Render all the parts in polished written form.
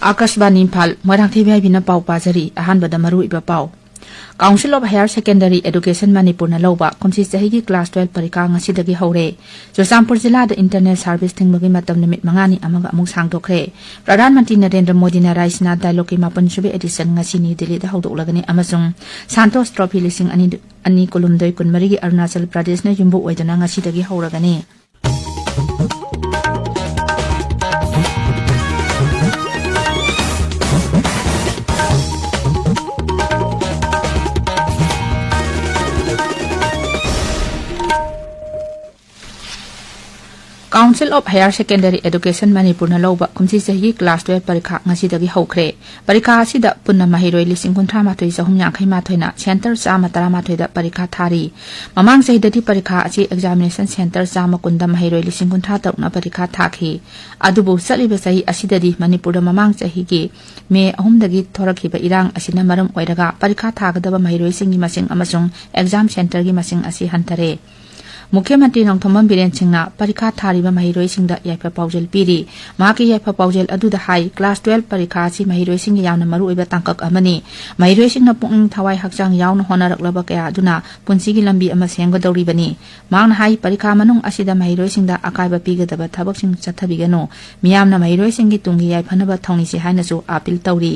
Akashbani Imphal Moirangthem Ibehaibi pau pazari ahanbada maru iba pau. Council of Higher Secondary Education Manipur na loba kumsi sahigi class 12 parika ngasidagi hore. Josampur Jilla da Internet Service tingbagi matam nimit mangani amaga amung sangdokre. Pradhan Mantri Narendra Modi na Rise na dialogue mapansube edition ngasi New Delhi da hawdoklagani amasung Santos Trophy lising ani kulumdoi kunmarigi Arunachal Pradesh na yumbu oidana ngasidagi hawragani. Council of Higher Secondary Education Manipur na loba kumsi sahi class 12 parikha ngasidagi hawkhre. Parikha asida punna mahiroi lising kuntra matoi sahum yangkhai mathoi na center chama tara mathoi da parikha thari. Mamang sahidati parikha achi examination center chama kunda mahiroi lising kuntra taruk na parikha thakhi. Adubu saliba sahi asidadi Manipur da mamang sahi gi me ahumdagi thorakhiba irang asina maram oiraga parikha thagadaba mahiroi singi masing amasung exam center gi masing asi hantare. Mukhyamantri Nongthomam Biren Singna parikha thariba mahiroi singda yaifa paujel piri maki yaifa paujel aduda hai class 12 parikha si mahiroi sing yauna maru oiba tangkak amani mahiroi singna punging thawai hakjang yauna honaraklaba kaya aduna punsigi lambi ama senggadori bani mangna hai parikha manung asida mahiroi singda akaiba pigadaba thabak sing chathabigano miyamna mahiroi singi tungi yaifanaba thongni si hainasu apil tawri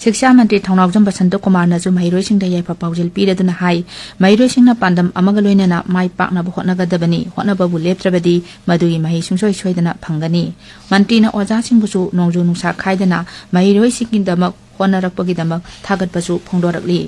Shiksha Mantri Thongnawjam Basanto Kumar na mahiroi singda yaifa paujel piraduna hai mahiroi singna pandam amaga loinana mai pakna bu hotnagadabani hotnababu leptrabadi madugi mahi sungsoi soidana phangani mantri na oja singbusu nongju nungsa khaidana mahiroi singdamak honarakpagidamak thagatbasu phongdorakli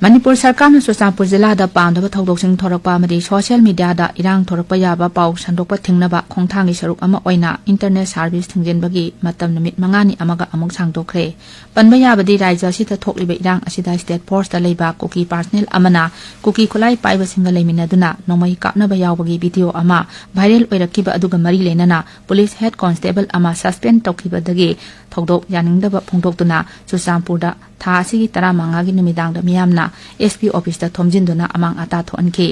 Manipur Sarkar na Josampur Jilla da Pandaba Thawdoksing Thorakpa amadi social media da irang thorakpa yaba pau sandokpa thingnaba khongthangi saruk ama oina internet service thingjenbagi matam namit mangani amaga amuk sangdokre panba yabadi raija sita thokliba irang asida state force da leiba cookie personnel amana cookie khulai paiba singa leiminaduna nomai kapnaba yawbagi video ama viral oirakiba aduga mari lenana police head constable ama suspend tawkhibadagi thawdok yaningdaba phongdoktuna Josampur da tha asigi taramangagi numidang da miyamna SP office da thomjinduna amang ata thonki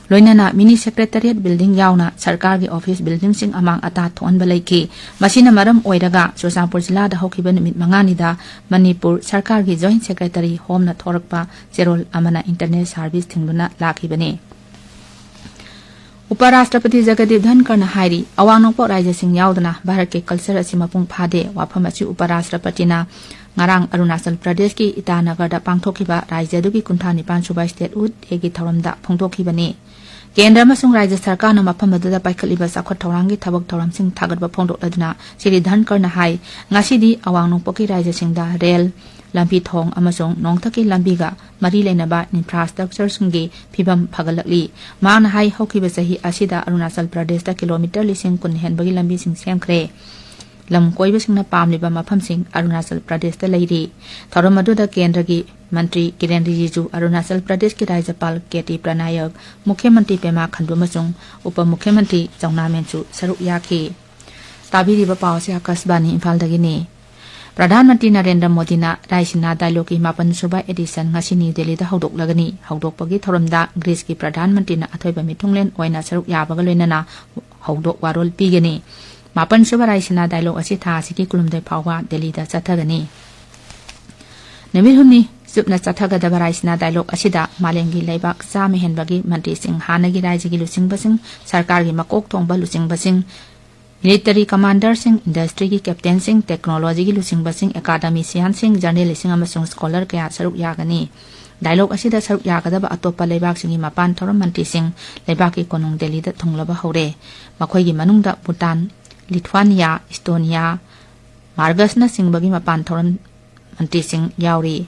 loinana mini secretariat building yauna sarkar gi office building sing amang ata thon balaiki masina maram oiraga Josampur Jilla da hokiba numit mangani da Manipur sarkar gi joint secretary home na thorakpa cherol amana internet service thingduna lakhibani Uparashtrapati Jagadip Dhankar na hairi awang nongpo raja sing yaudana Bharat ke culture asi mapung phade wafam achi Uparashtrapati na ngarang Arunachal Pradesh ki Itanagar da pangthokiba raja dugi kunthani pansuba state ud egi thoramda phongdokhibani Kendra masung raja sarkar na mafam adada paikhaliba sakhot thorangi thabak thoram sing thagatba phongdokladuna Sri Dhankar na hai ngasidi awang nongpo ki raja sing da rail lambi thong amasung nongthaki lambiga mari lenaba infrastructure sungi phibam phagalakli mana hai hokiba sahi asida Arunachal Pradesh da kilometer lising kun henbagi lambi sing semkhre lam koiba singna pamliba mafam sing Arunachal Pradesh da leiri thoramadu da kendra gi mantri Kiren Rijiju Arunachal Pradesh ki Rajyapal KT Pranayak Mukhyamantri Pema Khandu amasung Upa Mukhyamantri Chawna Menchu saruk yakhi tabiriba pawse Akashbani Imphal dagini Pradhan Mantri Narendra Modi na Raisina dialogue mapan suba edition ngasi New Delhi da hawdoklagani hawdokpagi thoramda Greece ki Pradhan Mantri na athoiba mithunglen oina saruk yabaga loinana hawdok warol pigani mapan suba Raisina dialogue asi tha asiki kulumdai phawwa Delhi da chathagani Namit humni supna chathagadaba Raisina dialogue asida malengi leibak chama henbagi mantri sing hanagi raijigi lusingbasing sarkar gi makok thongba lusingbasing Military commander sing industry ki captain sing technology ki lusingba sing academician sing journalist sing amasung scholar kaya saruk yagani dialogue asida saruk yagadaba atopa leibak singi mapan thoram mantri sing leibak ki konung Delhi da thunglaba hore makhoi gi manungda Bhutan Lithuania Estonia Margasna singbagi mapan thoram mantri sing yauri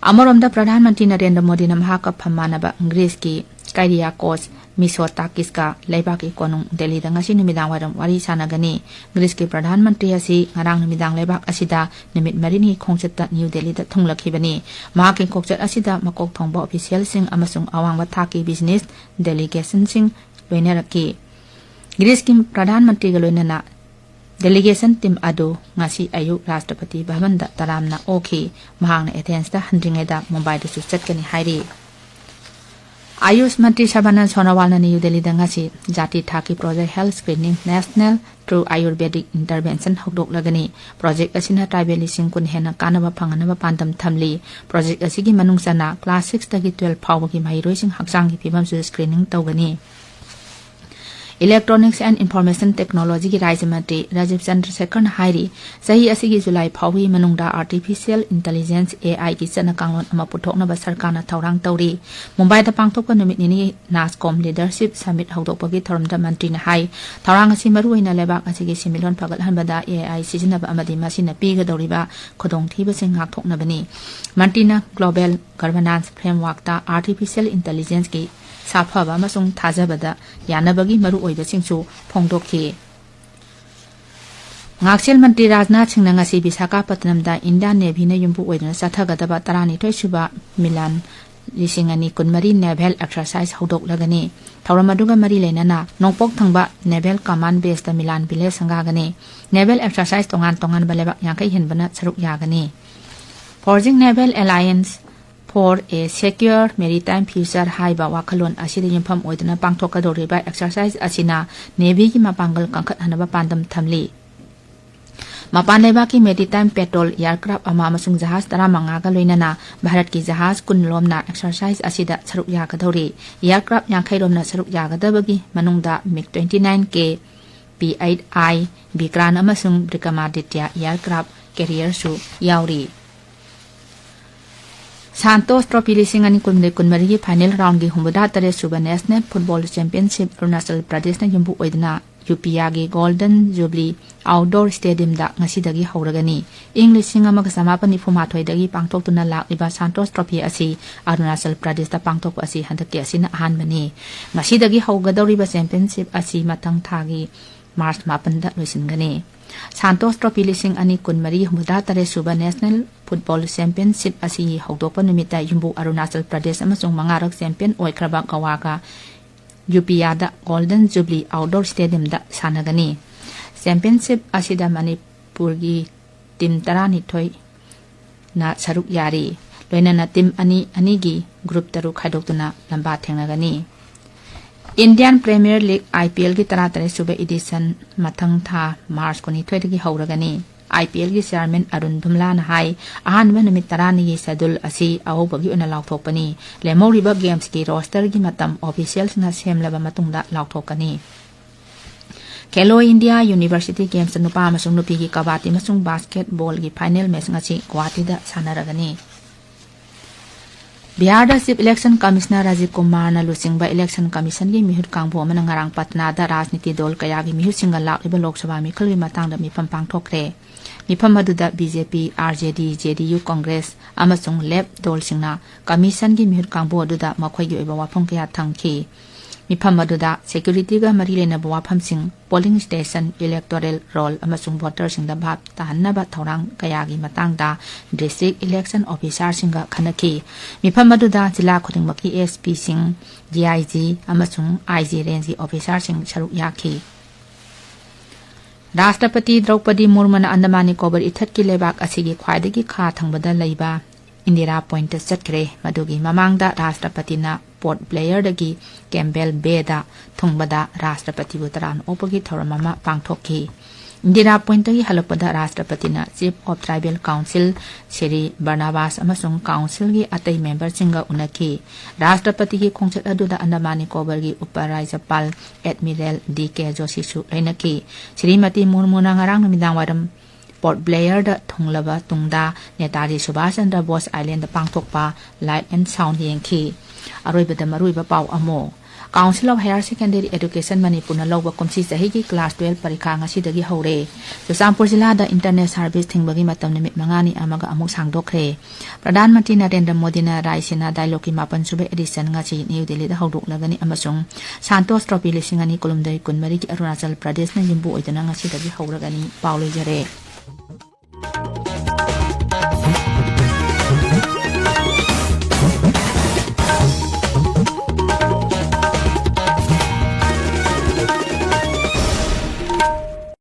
Amoromda Pradhan Mantri Narendra Modi na mahaka phamanaba Greece ki Kyriakos Mitsotakis ka leibak konung Delhi da ngasi numidang waram wari sanagani Greece ki Pradhan Mantri asi ngarang numidang leibak asida numit marini khongchat New Delhi da thunglakhibani mahaki khongchat asida makok thongba official sing amasung awangba thaki business delegation sing loinaraki Greece ki Pradhan Mantri ga loinana delegation team adu ngasi ayuk Rashtrapati Bhavan da taramna okhi mahangna Athens da handringeda Mumbai da su chatkani hairi Ayush Mantri Sarbanan Sonawal New Delhi Dangasi Jati Thaki Project Health Screening National through Ayurvedic Intervention Hokdok Lagani Project Asina Tribalising Kun Hena Kanava Panganava Pandam Thamli Project Asigi Manungsana Class 6 Tagi 12 Pawaki Mahirosing Haksangi Pibam Screening Tawgani Electronics and Information Technology ki Rajya Mantri Geetchandra second Hairi Sahi Asigi July Pawi Manungda Artificial Intelligence AI ki Sana Kanglon ama puthokna ba sarkarna thaurang tauri Mumbai da pangthokpa numit ni NASCOM Leadership Summit hawdokpagi thoramda mantri na hai thaurang asi maruina lebak asigi similon pagalhanbada AI sijinaba amadi masina pigadoriba khodongthiba sing ngakthokna bani Mantina Global Governance Framework ta Artificial Intelligence ki Safaba amasung thajabada yanabagi maru oibasingsu phongdokhi Ngaksel Mantri Rajnath Singh ngasi Visakhapatnamda Indian Navy na yumbu oidna sathagadaba 12 suba Milan Lisingani kunmari naval exercise hawdok lagani Thawramaduga mari lenana nongpok thangba naval command base da Milan village sangagani naval exercise tongan baleba yakai henbana saruk yagani Forging Naval Alliance for a secure maritime future haiba wakalon asida yimpham oidna pangthokadoriba exercise asina navy ki mapangal kangkhat hanaba pandam thamli mapan leba ki maritime patrol aircraft ama amasung jahaz 15 ga loinana bharat ki jahaz kunlomna exercise asida saruk yagadori aircraft yankhai romna saruk yagadabagi manungda MiG-29K P-8I Vikran amasung Brikamaditya aircraft carrier su yauri Santos Trophy Lisingani Kunmari final round gi humbuda tare suba National Football Championship Arunachal Pradesh na yumbu oidna UPIA gi Golden Jubilee Outdoor Stadium da ngasidagi hauragani English singa magasama nifumathoi dagi pangthoktuna lakiba Santos Trophy asi Arunachal Pradesh da pangthok asi handaki asina ahanbani ngasidagi haugadoriba championship asi matang thagi March 8 da loisingani Santos Trophy Lising ani kunmari humbuda tare suba National Football Championship asi hawdokpa numita yumbu Arunachal Pradesh amasung mangarak champion oikraba gawaga UPIA da Golden Jubilee Outdoor Stadium da sanagani Championship asida Manipur gi team 12 na saruk yari loinana team ani gi group taru khaidoktuna lamba thengnagani Indian Premier League IPL ki taratare suba edition mathang tha March 23 gi hauragani IPL ki chairman Arun Dhumla na hai ahanba numit 10 gi schedule asi ahobagi una lauthokpani lemoriba games ki roster gi matam officials na semlaba matungda lauthokani Khelo India University Games nupa amasung nupi gi kabati masung basketball gi final match ngasi Guwahati da sanaragani Bihar da Chief Election Commissioner Rajiv Kumar na lusingba Election Commission gi mihut kangbo manang ngarang Patna da rajniti dol kaya gi mihut singal lakiba Lok Sabha mikhal gi matang da mifam pangthokre mifam aduda BJP RJD JDU Congress amasung left dol singna commission gi mihut kangbo aduda makhoi gi oiba wafam kaya thangki mifam aduda security ga mari lena wafam sing polling station electoral roll amasung voter sing da bhap tahanna thorang kaya gi matang da district election officer singa khanaki mifam aduda jila khudingmaki SP sing DIG amasung IG range officer sing saruk yakhi Rashtrapati Draupadi Murmu na Andaman Nicobar ithat ki lebak asigi khwaidagi kha thangbada leiba Indira Point chatkre madugi mamangda Rashtrapati na Port Blair dagi Campbell Bay da thungbada Rashtrapati butaran opagi thoramama pangthokki Indira Point gi halakpada Rashtrapati na Chief of Tribal Council Sri Barnabas amasung council gi atai member singa unaki Rashtrapati gi khongchat aduda Andaman Nicobar gi Uparajapal Admiral DK Joshi su lainaki Srimati Murmu na ngarang namidang waram Port Blair da thunglaba tungda Netaji Subhash Chandra Bose Island da pangthokpa light and sound yengki aroibada maruiba pau amo Council of Higher Secondary Education Manipur na lawba komsi sahi gi class 12 parikha ngasidagi hore Chusampur jila da internet service thingbagi matam nimit mangani amaga amuk sangdokre Pradhan Mantri Narendra Modi na Raisina dialogue ki 8 sube edition ngachi New Delhi da hawdok lagani amasung Santos Trophy lisingani kolumdai kunmari ki Arunachal Pradesh na yimbu oidana ngasidagi hawragani pauloi jare